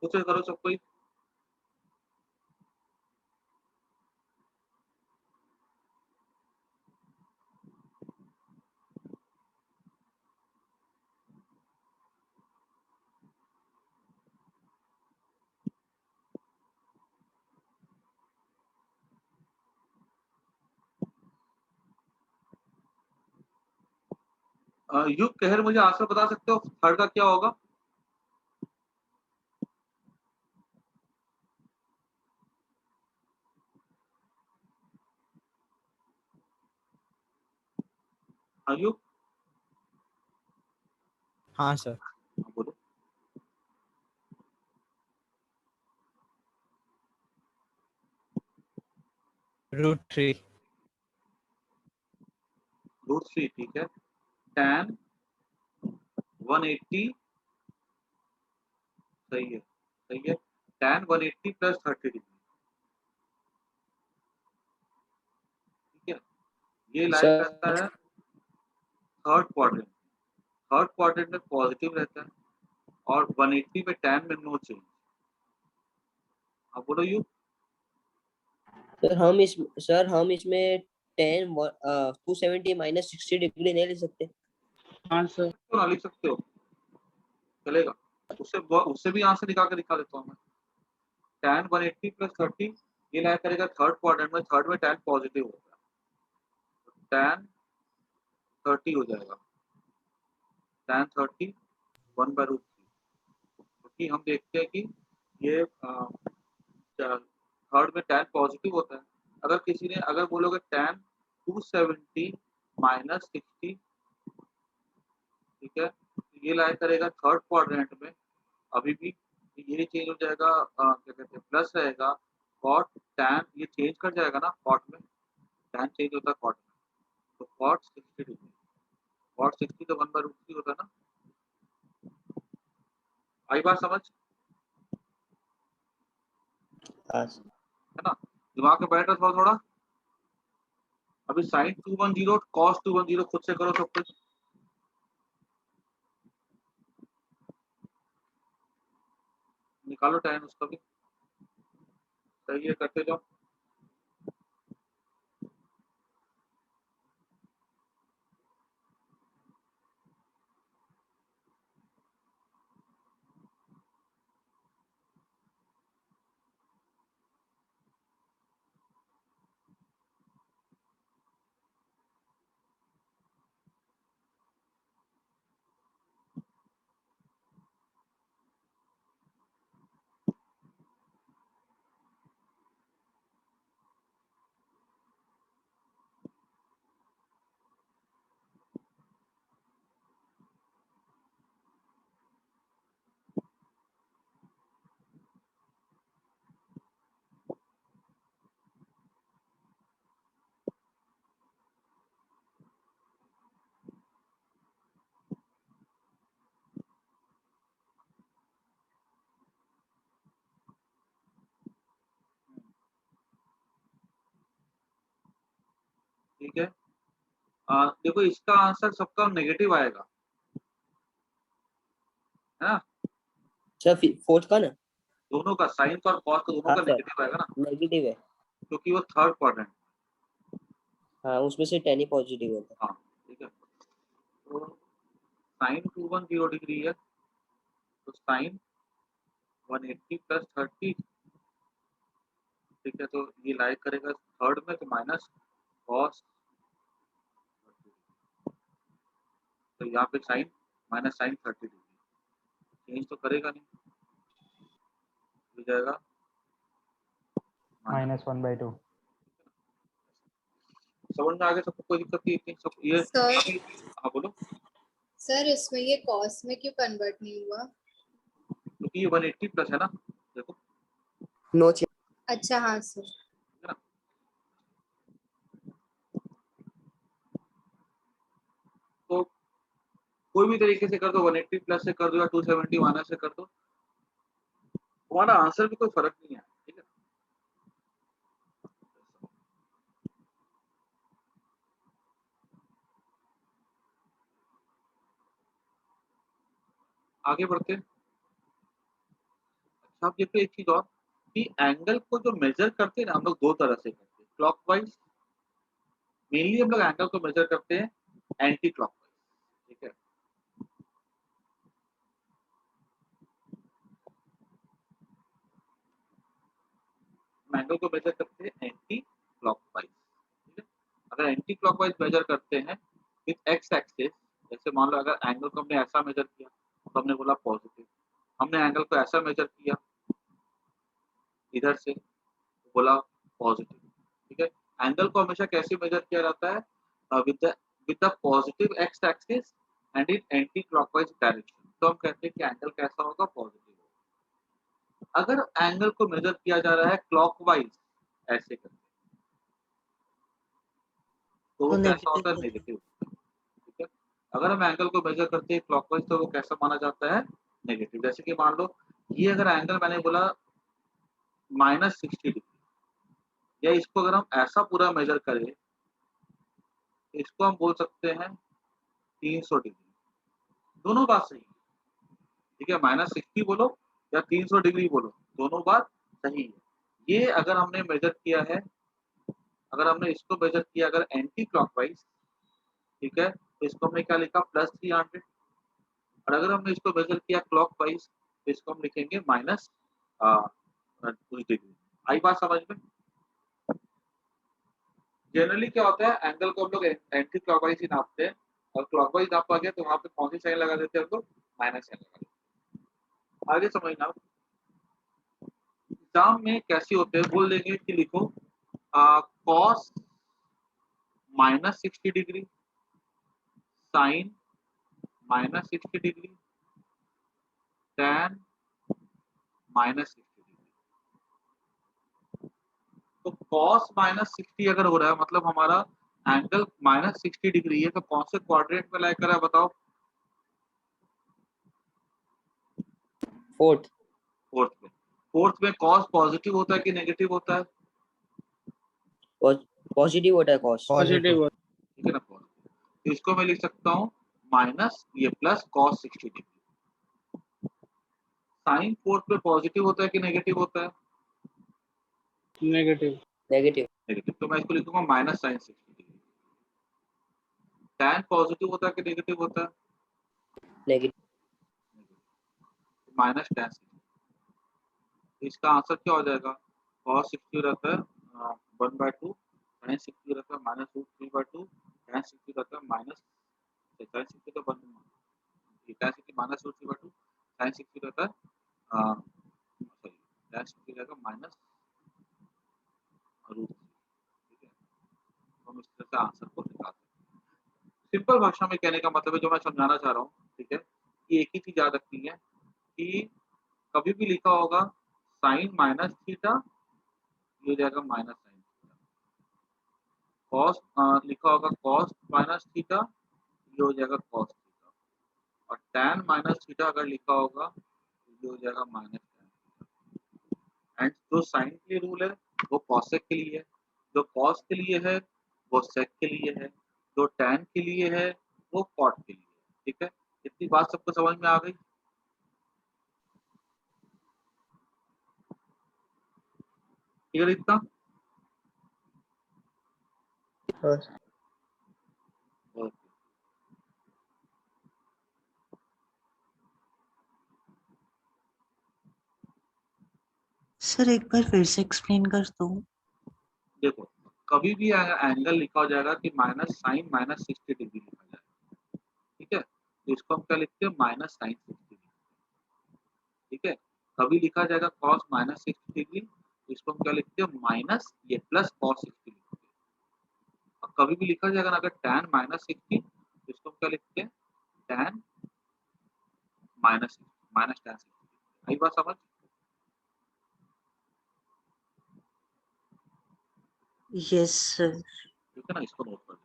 खुद से करो सब कोई। युग कहर, मुझे आंसर बता सकते हो थर्ड का क्या होगा? युग, हाँ सर। बोलो। √3। √3, ठीक है। tan 180, सही है सही है, tan 180 प्लस 30 डिग्री, ठीक है। ये लाइक सर करता है थर्ड क्वाड्रेंट, थर्ड क्वाड्रेंट में पॉजिटिव रहता है, और 180 में tan में नो चेंज। अब बोलो यू। सर हम इसमें 270 माइनस 60 डिग्री नहीं ले सकते? हाँ सर। क्यों ना लिख सकते हो, चलेगा। उससे भी यहाँ से निकाल के दिखा देता हूँ मैं। tan 180 प्लस 30 ये लाइक करेगा थर्ड क्वाड्रेंट में, थर्ड में tan पॉजिटिव होगा, tan 30 हो जाएगा, tan 30 1/√3, क्योंकि हम देखते हैं कि ये थर्ड में tan पॉजिटिव होता है। अगर किसी ने अगर बोलोगे tan 270 माइनस 60, ठीक है, तो ये लाइक करेगा थर्ड क्वाड्रेंट में, अभी भी ये चेंज हो जाएगा, क्या कहते हैं, प्लस रहेगा कॉट tan, ये चेंज कर जाएगा ना कॉट में, tan चेंज होता है कॉट में, तो कॉट 60 डिग्री, कॉट 60 तो 1/√3 होता है ना। आई बात समझ, हाँ है ना? दिमाग में बैठ रहा थोड़ा थोड़ा। अभी साइन 210 कॉस 210 खुद से करो सब कुछ। निकालो tan उसका भी, सही है, करते जाओ। ठीक है, देखो इसका आंसर सबका नेगेटिव आएगा, है ना? सर, फोर्थ का ना? दोनों का, साइन का और कॉस का, दोनों हाँ का सर, नेगेटिव आएगा ना, नेगेटिव है। क्योंकि वो थर्ड क्वाड्रेंट। हाँ, उसमें से 10 ही पॉजिटिव होता है। हाँ ठीक है, तो साइन 210 डिग्री है, तो साइन 180 प्लस 30, ठीक है, तो ये लाइक करेगा थर्ड में, तो माइनस कॉस, तो यहाँ पे sine minus sine 30 degree change तो करेगा नहीं, हो जाएगा -1/2। समझ में आगे सबको, कोई दिक्कत नहीं इतनी सब ये सर अभी। हाँ बोलो। सर इसमें ये कॉस में क्यों कन्वर्ट नहीं हुआ? क्योंकि ये 180 प्लस है ना, देखो, नो चेंज। अच्छा हाँ सर। है ना। तो कोई भी तरीके से कर दो, 180 प्लस से कर दो या 270 माइनस से कर दो, हमारा आंसर भी कोई फर्क नहीं है, ठीक है। आगे बढ़ते हैं। अच्छा, आप देखो एक चीज और कि एंगल को जो मेजर करते हैं ना हम लोग दो तरह से करते हैं, क्लॉकवाइज। मेनली हम लोग एंगल को मेजर करते हैं एंटी क्लॉकवाइज, ठीक है। एंगल को मेजर करते हैं एंटी क्लॉकवाइज, ठीक है। अगर एंटी क्लॉकवाइज मेजर करते हैं विद एक्स एक्सिस, जैसे मान लो अगर एंगल को हमने ऐसा मेजर किया तो हमने बोला पॉजिटिव, हमने एंगल को ऐसा मेजर किया इधर से तो बोला पॉजिटिव, ठीक है। एंगल को हमेशा कैसे मेजर किया जाता है, with the positive x axis and in anti clockwise direction, तो हम कहते हैं कि एंगल कैसा होगा, पॉजिटिव होगा। अगर एंगल को मेजर किया जा रहा है क्लॉकवाइज ऐसे करके, तो वो तो कैसा होता है, नेगेटिव। नेगेटिव, ठीक है। अगर हम एंगल को मेजर करते हैं क्लॉकवाइज तो वो कैसा माना जाता है, नेगेटिव। जैसे कि मान लो ये अगर एंगल मैंने बोला -60 डिग्री, या इसको अगर हम ऐसा पूरा मेजर करें, इसको हम बोल सकते हैं 300 डिग्री, दोनों बात सही है, ठीक है। -60 बोलो या 300 डिग्री बोलो, दोनों बात सही है। ये अगर हमने मेजर किया है, अगर हमने इसको मेजर किया अगर एंटी क्लॉकवाइज, ठीक है, तो इसको हमने क्या लिखा, +300, और अगर हमने इसको मेजर किया क्लॉकवाइज तो इसको हम लिखेंगे माइनस कुछ डिग्री। आई बात समझ में। जनरली क्या होता है, एंगल को हम लोग एंटी क्लॉकवाइज ही नापते हैं, और क्लॉकवाइज नापा गया तो वहां पे कौन सी साइन लगा देते हैं हम लोग, माइनस साइन लगा देते हैं। आगे समझना, एग्जाम में कैसे होते हैं, बोल देंगे कि लिखो cos -60 degree, sine -60 degree, tan -60 degree. तो cos -60 अगर हो रहा है मतलब हमारा एंगल -60 डिग्री है, तो कौन से क्वाड्रेंट में लाई कर रहा है बताओ, फोर्थ। फोर्थ में। फोर्थ में cos पॉजिटिव होता है कि नेगेटिव होता है, पॉजिटिव होता है कॉस। पॉजिटिव ठीक है ना, पॉजिटिव। तो इसको मैं लिख सकता हूँ माइनस ये plus cos 60 degree. Sine fourth में पॉजिटिव होता है कि नेगेटिव होता है, नेगेटिव नेगेटिव। नेगेटिव, तो मैं इसको लिखूंगा minus sine 60 degree. tan positive होता है कि नेगेटिव होता है, नेगेटिव। Minus tan 60। इसका आंसर क्या हो जाएगा, cos 60 रहता है 1/2, sin 60 रहता है -√3/2, tan 60 रहता है माइनस, tan 60 तो tan 60 -√3/2, sin 60 रहता है सॉरी, tan 60 रहेगा -√3, ठीक है। तो हम इस तरह से आंसर को निकाल सकते हैं। सिंपल भाषा में कहने का मतलब है, जो मैं समझाना चाह रहा हूँ, ठीक है, कि एक ही चीज याद रखनी है कि कभी भी लिखा होगा साइन माइनस थीटा, ये हो जाएगा माइनस साइन थीटा, कॉस लिखा होगा कॉस माइनस थीटा, ये हो जाएगा कॉस थीटा, और tan माइनस थीटा अगर लिखा होगा तो ये हो जाएगा माइनस tan थीटा। एंड जो साइन के लिए रूल है वो कॉसेक के लिए है, जो कॉस के लिए है वो सेक के लिए है, जो tan के लिए है वो कॉट के लिए है, ठीक है। इतनी बात सबको समझ में आ गई, क्लियर इतना। हाँ। ओके। सर एक बार फिर से एक्सप्लेन कर दो। देखो, कभी भी एंगल लिखा हो जाएगा कि माइनस साइन माइनस 60 डिग्री लिखा जाएगा, ठीक है, तो इसको हम क्या लिखते हैं, माइनस साइन 60 डिग्री, ठीक है। कभी लिखा जाएगा कॉस माइनस 60 डिग्री, तो इसको हम क्या लिखते हैं, माइनस ये प्लस कॉस 60 लिखते हैं। और कभी भी लिखा जाएगा ना अगर tan माइनस 60, तो इसको हम क्या लिखते हैं, tan माइनस tan 60। आई बात समझ? Yes sir. ठीक है ना, इसको नोट कर लो।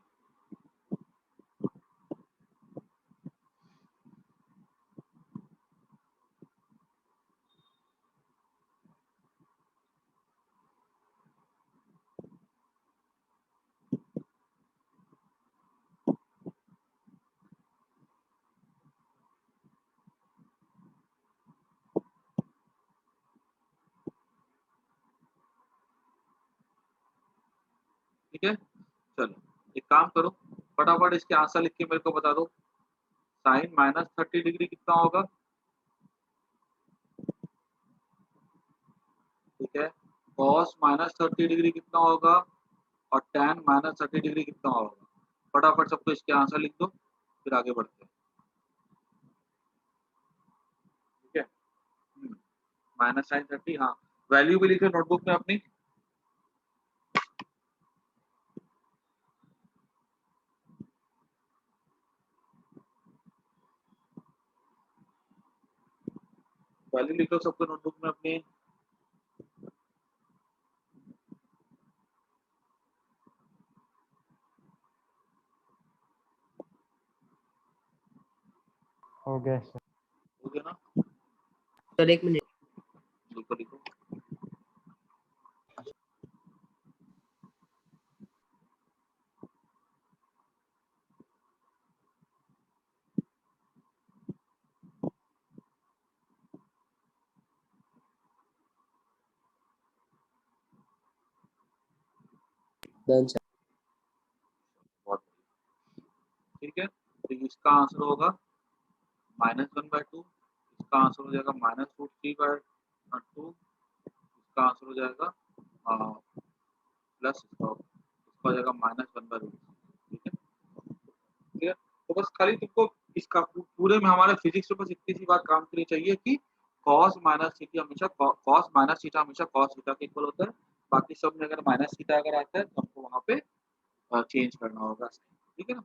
ठीक है, चलो एक काम करो, फटाफट इसके आंसर लिख के मेरे को बता दो। साइन माइनस 30 डिग्री कितना होगा, ठीक है, कॉस माइनस 30 डिग्री कितना होगा, और tan माइनस 30 डिग्री कितना होगा। फटाफट सबको इसके आंसर लिख दो, फिर आगे बढ़ते हैं। ठीक है, माइनस साइन 30, हाँ, वैल्यू भी लिखो नोटबुक में अपनी। वैल्यू लिखो सबको नोटबुक में अपनी। हो गया सर। हो गया ना, सर एक मिनट, लिखो लिखो। Done sir. बहुत बढ़िया। ठीक है, तो इसका आंसर होगा -1/2, इसका आंसर हो जाएगा -√3/2, इसका आंसर हो जाएगा प्लस इसका हो जाएगा -1/√। ठीक है, क्लियर। तो बस खाली तुमको इसका पूरे में हमारे फिजिक्स में बस इतनी सी बात काम करनी चाहिए कि cos माइनस थीटा हमेशा cos माइनस थीटा हमेशा cos थीटा के इक्वल होता है। बाकी सब में अगर माइनस थीटा अगर आता है तो हमको वहाँ पे चेंज करना होगा। ठीक है ना,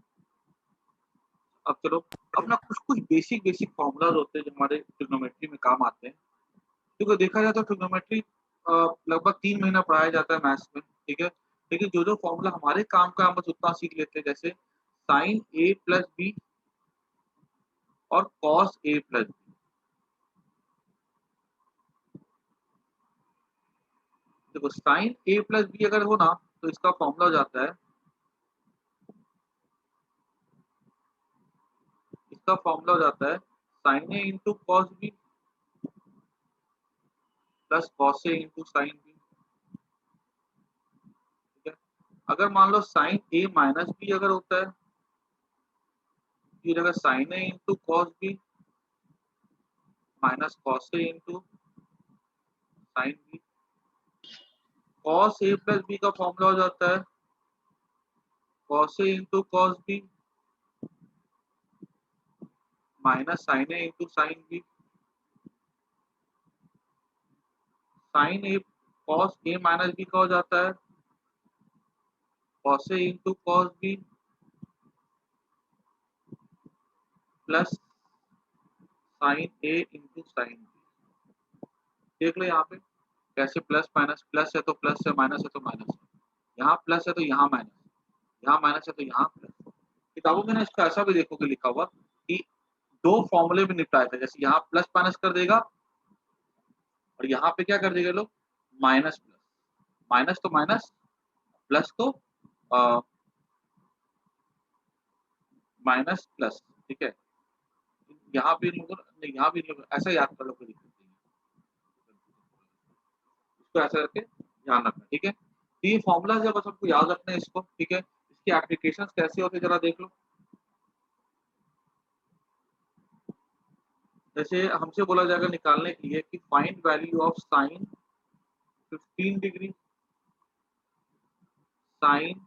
अब चलो, अपना कुछ कुछ बेसिक बेसिक फॉर्मूलाज होते हैं जो हमारे ट्रिग्नोमेट्री में काम आते हैं। क्योंकि देखा जाए तो ट्रिग्नोमेट्री लगभग 3 महीना पढ़ाया जाता है मैथ्स में, ठीक है, लेकिन जो जो फॉर्मूला हमारे काम का हम बस उतना सीख लेते हैं, जैसे साइन ए प्लस बी और कॉस ए प्लस बी। देखो साइन ए प्लस बी अगर हो ना तो इसका फॉर्मूला हो जाता है, इसका फॉर्मूला हो जाता है sine A into cos B plus cos A into sine B. ठीक है, अगर मान लो साइन ए माइनस बी अगर होता है, फिर अगर sine A into cos B minus cos A into sine B. Cos A plus B का फॉर्मूला हो जाता है cos A into cos B minus sine A into sine B. Sine A cos A minus B का हो जाता है cos A into cos B plus sine A into sine B. देख लो यहाँ पे कैसे प्लस माइनस, प्लस है तो प्लस है, माइनस है तो माइनस है, यहाँ प्लस है तो यहाँ माइनस, यहाँ माइनस है तो यहाँ प्लस। किताबों में ना इसको ऐसा भी देखोगे लिखा हुआ कि दो फॉर्मूले में निपटाया था, जैसे यहाँ प्लस माइनस कर देगा और यहाँ पे क्या कर देगा लोग, माइनस प्लस, माइनस तो माइनस, प्लस तो माइनस प्लस। ठीक है, यहाँ भी यहाँ भी ऐसा याद कर लो, कोई दिक्कत नहीं है, इसको ऐसा करके ध्यान रखना। ठीक है, तो ये फॉर्मूला जब सबको याद रखना है इसको। ठीक है, इसकी एप्लीकेशन कैसे होते जरा देख लो। जैसे हमसे बोला जाएगा निकालने के लिए कि find value of sine 15 degree, sine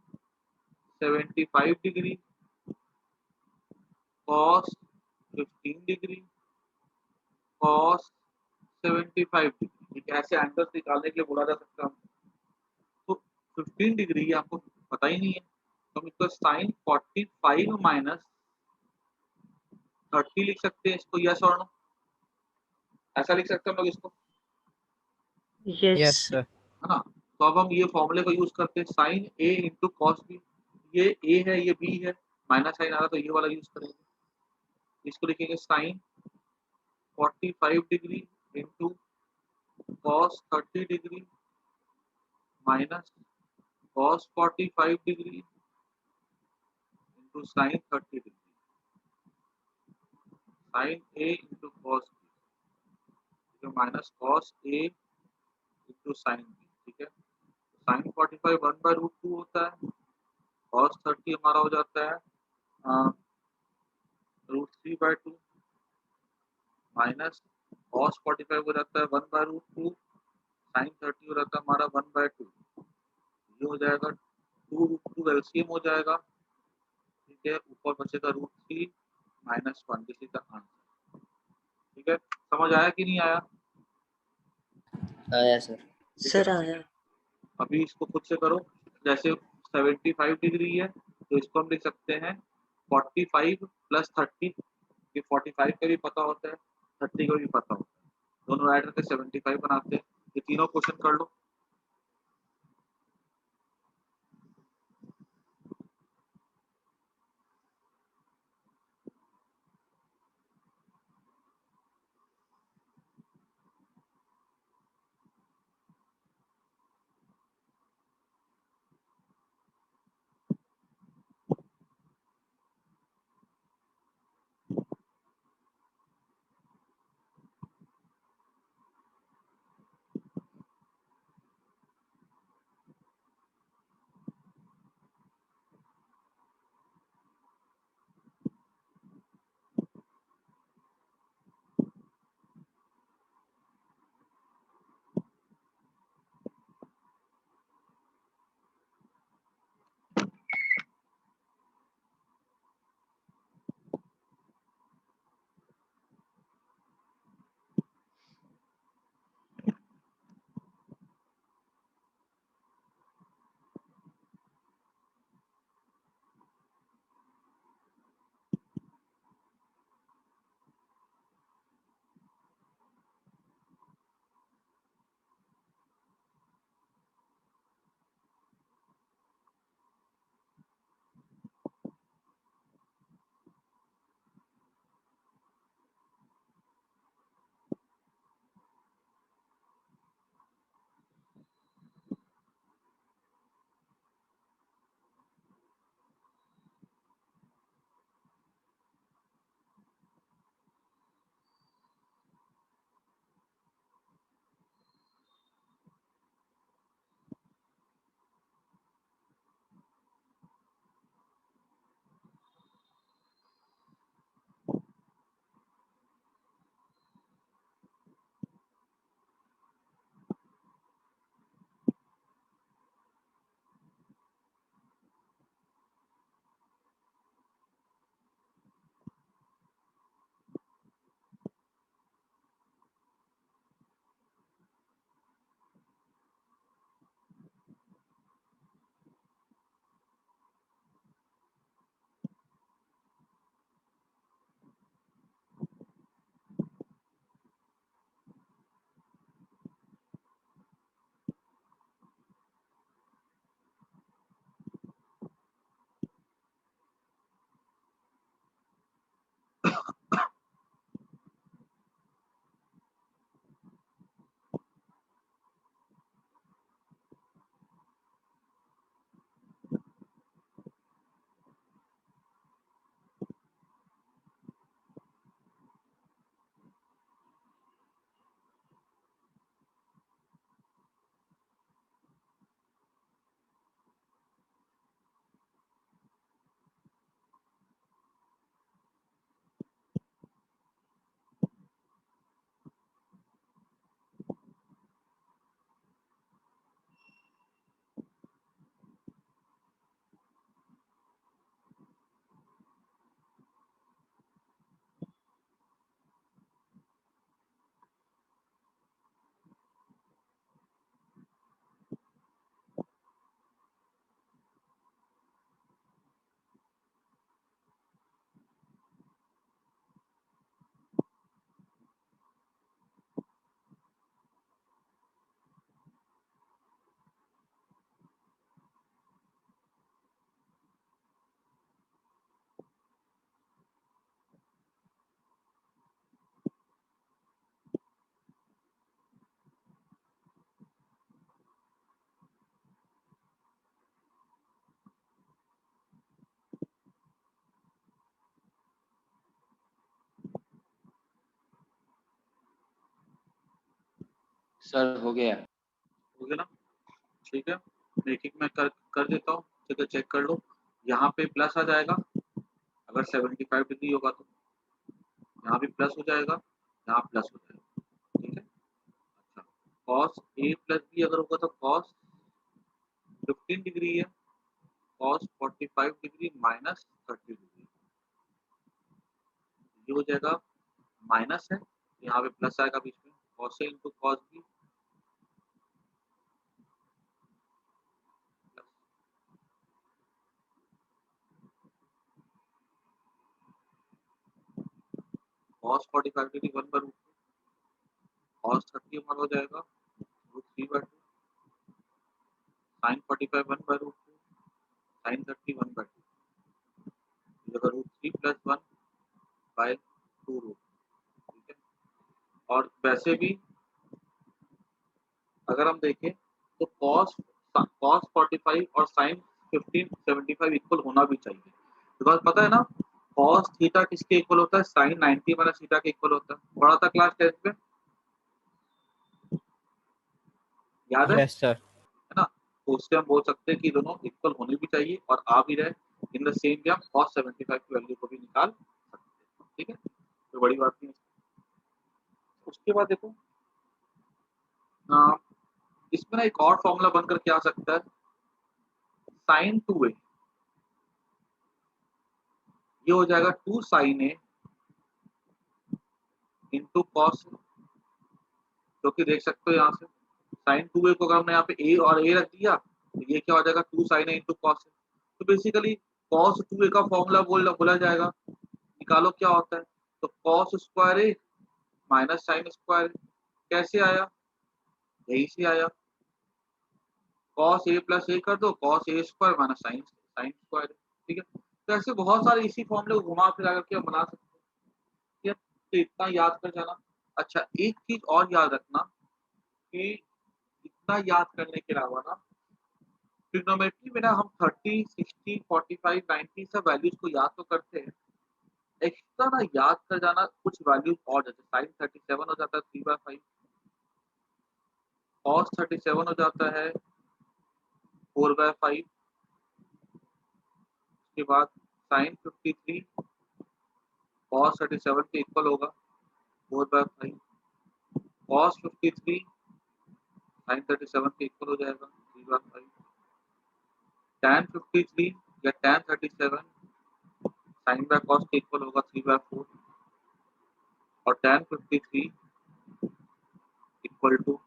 75 degree, cos 15 degree, cos 75 degree. ठीक है, ऐसे एंगल्स निकालने के लिए बोला जा सकता है। तो 15 डिग्री आपको पता ही नहीं है, तो हम इसको साइन 45 माइनस 30 लिख सकते हैं इसको, यस और नो? ऐसा लिख सकते हैं हम लोग इसको, यस यस सर। है ना? तो अब हम ये फॉर्मूले को यूज करते हैं, sign A into cos B. ये ए है, ये बी है, माइनस साइन आ रहा तो ये वाला यूज करेंगे। इसको लिखेंगे sine 45 degree into cos 30 degree minus cos 45 degree into sine 30 degree, sine A into cos B minus cos A into sine B. ठीक है, साइन 45 1/√2 होता है, कॉस 30 हमारा हो जाता है √3/2 माइनस कॉस 45 हो जाता है 1/√2, साइन 30 हो जाता है हमारा 1/2। ये हो जाएगा 2√2 एलसीएम हो जाएगा। ठीक है, ऊपर बचेगा √3 minus 1, this is the answer. ठीक है, समझ आया कि नहीं आया? आया सर। सर आया। अभी इसको खुद से करो। जैसे 75 डिग्री है तो इसको हम लिख सकते हैं 45 प्लस 30। ये 45 का भी पता होता है, 30 का भी पता होता है, दोनों ऐड करके 75 बनाते हैं। ये तीनों क्वेश्चन कर लो। सर हो गया। हो गया ना? ठीक है, एक एक मैं कर देता हूँ। ठीक है, चेक कर लो। यहाँ पे प्लस आ जाएगा अगर 75 डिग्री होगा तो, यहाँ भी प्लस हो जाएगा, यहाँ प्लस हो जाएगा। ठीक है, अच्छा, कॉस ए प्लस बी अगर होगा तो कॉस 15 डिग्री है, कॉस 45 डिग्री माइनस 30 डिग्री, ये हो जाएगा माइनस है, यहाँ पे प्लस आएगा बीच में, cos A into cos B cos 45 degree 1/2, cos 30 1 हो जाएगा √3/2, साइन 45 1/2, साइन 30 1/2, जगह √3 + 1/2√। ठीक है, और वैसे भी अगर हम देखें तो cos 45 और sin 15 75 इक्वल होना भी चाहिए, बिकॉज पता है ना cos थीटा किसके इक्वल होता है, sin 90 माइनस थीटा के इक्वल होता है। पढ़ा था क्लास 10 में, याद है? Yes sir. है ना? तो उससे हम बोल सकते हैं कि दोनों इक्वल होने भी चाहिए और आ भी रहे। इन द सेम वे हम cos 75 की वैल्यू को भी निकाल सकते हैं। ठीक है, तो बड़ी बात नहीं है। उसके बाद देखो इसमें ना एक और फॉर्मूला बनकर क्या आ सकता है, sin 2a ये हो जाएगा 2 sin a इंटू कॉस, जो कि देख सकते हो यहाँ से sin 2a को अगर हमने यहाँ पे a और a रख दिया तो ये क्या हो जाएगा 2 sin a इंटू कॉस। तो बेसिकली cos 2a का फॉर्मूला बोला जाएगा, निकालो क्या होता है, तो cos square a minus sine square a, कैसे आया, यही से आया, cos a प्लस a कर दो, cos a square minus sine sine square. ठीक है, तो ऐसे बहुत सारे इसी फॉर्मूले को घुमा फिरा करके हम बना सकते हैं। ठीक है, तो इतना याद कर जाना। अच्छा, एक चीज और याद रखना कि इतना याद करने के अलावा ना ट्रिग्नोमेट्री में ना हम 30 60 45 90 सब वैल्यूज को याद तो करते हैं, एक्स्ट्रा ना याद कर जाना कुछ वैल्यूज और, जैसे साइन 37 हो जाता है 3/5, कॉस 37 हो जाता है 4/5, उसके बाद साइन 53 कॉस 37 के इक्वल होगा 4/5, कॉस 53 साइन 37 के इक्वल हो जाएगा 3/5, tan 53 या tan 37 साइन बाय कॉस के इक्वल होगा 3/4, और tan 53 इक्वल टू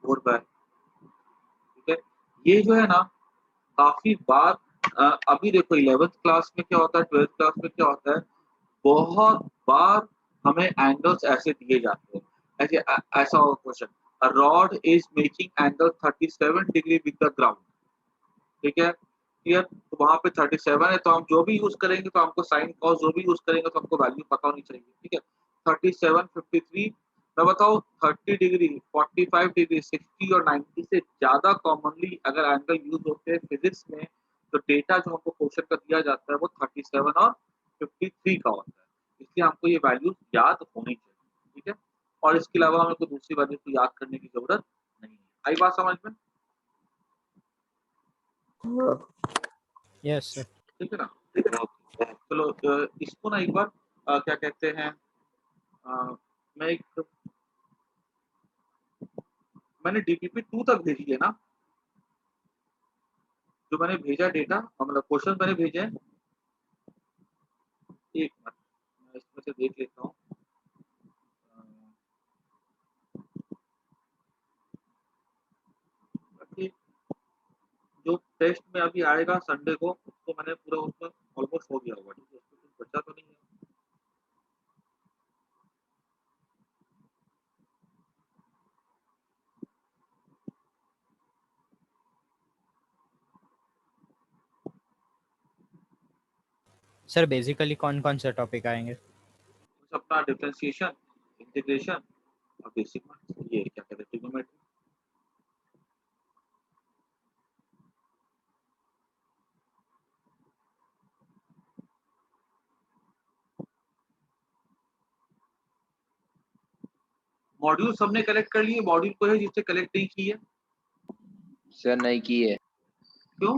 4/, ठीक है। ये जो है ना काफी बार अभी देखो 11th क्लास में क्या होता है, 12th क्लास में क्या होता है, बहुत बार हमें एंगल्स ऐसे दिए जाते हैं, ऐसे ऐसा होगा question, a rod is making angle 37 degree with the ground. ठीक है, क्लियर, तो वहां पे 37 है, तो हम जो भी यूज करेंगे तो हमको साइन कॉस जो भी यूज करेंगे तो हमको वैल्यू पता होनी चाहिए। ठीक है, 37 53 मैं बताऊं 30 डिग्री 45 डिग्री 60 और 90 से ज्यादा कॉमनली अगर एंगल यूज होते हैं फिजिक्स में, तो डेटा जो हमको क्वेश्चन का दिया जाता है वो 37 और 53 का होता है, इसलिए हमको ये वैल्यूज याद होनी चाहिए। ठीक है, और इसके अलावा हमें कोई दूसरी वैल्यू को याद करने की जरूरत नहीं है। आई बात समझ में? Yes sir. ठीक है ना? ओके, चलो इसको ना एक बार क्या कहते हैं, मैं एक मैंने डीपीपी 2 तक भेजी है ना, जो मैंने भेजा डेटा, मतलब क्वेश्चन मैंने भेजे हैं, एक मिनट मैं इसमें से देख लेता हूँ। बाकी जो टेस्ट में अभी आएगा संडे को उसको मैंने पूरा उसमें ऑलमोस्ट हो गया होगा, ठीक है, उसमें कुछ बचा तो नहीं है। सर बेसिकली कौन कौन से टॉपिक आएंगे? बस अपना डिफरेंशिएशन, इंटीग्रेशन और बेसिक ये क्या कहते हैं ट्रिग्नोमेट्री। मॉड्यूल सबने कलेक्ट कर लिए, मॉड्यूल को है जिससे कलेक्ट नहीं की है, सर नहीं की है, क्यों?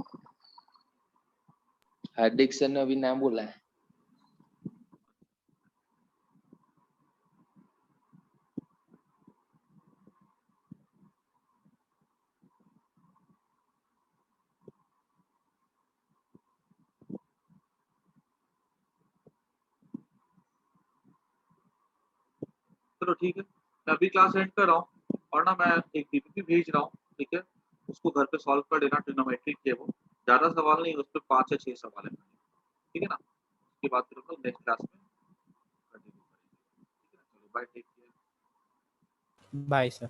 हार्दिक सर ने अभी नाम बोला है। चलो ठीक है, मैं अभी क्लास एंड कर रहा हूँ और ना मैं एक पीपीटी भेज रहा हूँ, ठीक है, उसको घर पे सॉल्व कर देना, ट्रिग्नोमेट्री के वो ज़्यादा सवाल नहीं, उस पर 5 या 6 सवाल है, ठीक है ना? उसके बाद फिर हम लोग नेक्स्ट क्लास में कंटिन्यू करेंगे, ठीक है ना? चलो bye, take care. Bye sir.